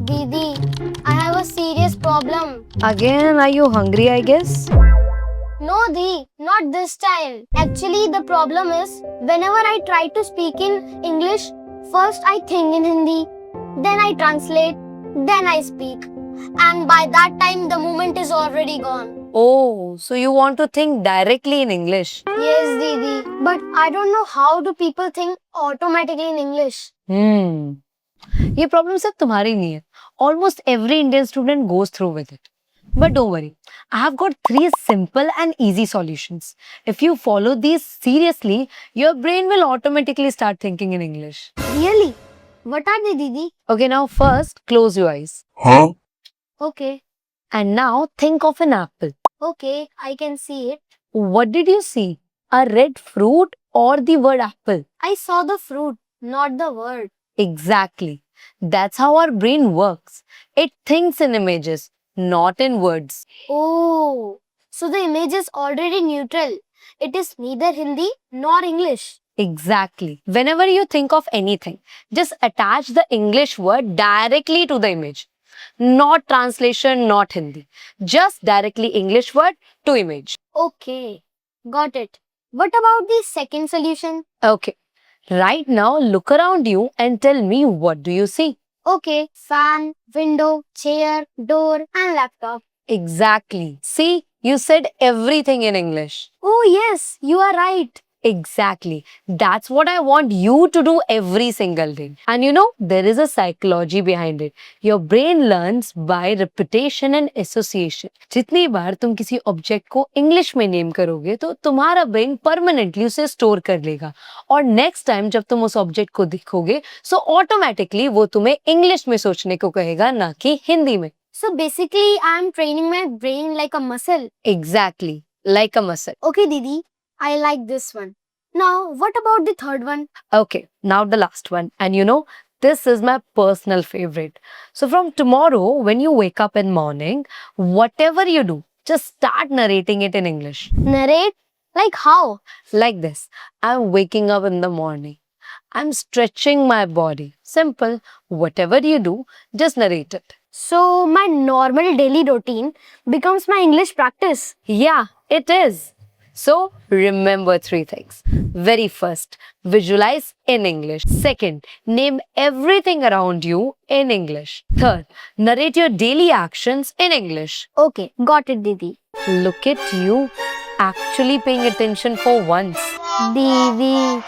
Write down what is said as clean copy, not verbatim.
Didi, I have a serious problem. Again, are you hungry, I guess? No, Di, not this time. Actually, the problem is whenever I try to speak in English, first I think in Hindi, then I translate, then I speak. And by that time, the moment is already gone. Oh, so you want to think directly in English? Yes, Didi, but I don't know how do people think automatically in English. ये problem सिर्फ तुम्हारी नहीं है. Almost every Indian student goes through with it. But don't worry, I have got 3 simple and easy solutions. If you follow these seriously, your brain will automatically start thinking in English. Really? What are they, Didi? Okay, now first close your eyes. Okay, And now think of an apple. okay, I can see it. What did you see? A red fruit or the word apple? I saw the fruit, not the word. Exactly. That's how our brain works. It thinks in images, not in words. Oh, so the image is already neutral. It is neither Hindi nor English. Exactly. Whenever you think of anything, just attach the English word directly to the image. Not translation, not Hindi. Just directly English word to image. Okay, got it. What about the second solution? Okay. Right now, look around you and tell me, what do you see? Okay, fan, window, chair, door, and laptop. Exactly. See, you said everything in English. Oh, yes, you are right. Exactly. That's what I want you to do every single day. And you know, there is a psychology behind it. Your brain learns by repetition and association. जितनी बार तुम किसी object को English में name करोगे तो तुम्हारा brain permanently उसे store कर लेगा और नेक्स्ट टाइम जब तुम उस ऑब्जेक्ट को देखोगे सो ऑटोमेटिकली वो तुम्हें इंग्लिश में सोचने को कहेगा ना कि हिंदी में. So basically, I am training my brain like a muscle. Exactly, like a muscle. Okay, Didi, I like this one. Now, what about the third one? Okay, now the last one. And you know, this is my personal favorite. So from tomorrow, when you wake up in morning, whatever you do, just start narrating it in English. Narrate? Like how? Like this. I'm waking up in the morning. I'm stretching my body. Simple. Whatever you do, just narrate it. So, my normal daily routine becomes my English practice. Yeah, it is. So, remember 3 things. Very first, visualize in English. Second, name everything around you in English. Third, narrate your daily actions in English. Okay, got it, Didi. Look at you, actually paying attention for once. Didi.